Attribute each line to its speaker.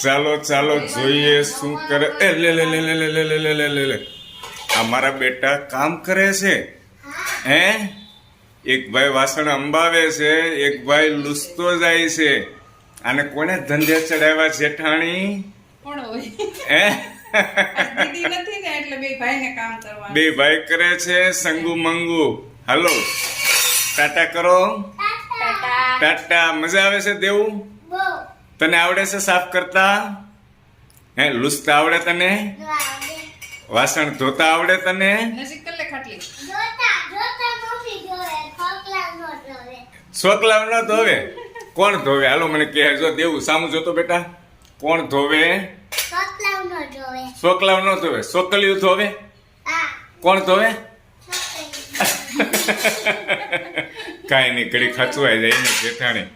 Speaker 1: ચાલો ચાલો જોઈએ શું કરે. એ લે લે લે લે લે લે લે લે લે લે આ મારા બેટા કામ કરે છે. હે એક ભાઈ વાસણ અંબાવે છે, એક ભાઈ લૂસતો જાય છે. આને કોને ધંધે ચડાવ્યા જેઠાણી? હે બે ભાઈ કરે છે સંગુ મંગુ. હાલો ટાટા કરો. ટાટા. મજા આવે છે દેવું? તને આવડે છે સાફ કરતા? હે લૂસતા આવડે તને? વાસણ ધોતા આવડે તને? છોકલાવ ન ધોવે? કોણ ધોવે? હાલો મને કહે. જો દેવું સામું જોતો બેટા. કોણ ધોવે? છોકલાવ ન ધોવે. છોકલિયું ધોવે? કોણ ધોવે? કાંઈ નહીં, ઘડી ખચવાઈ જાય ને જેઠાણી.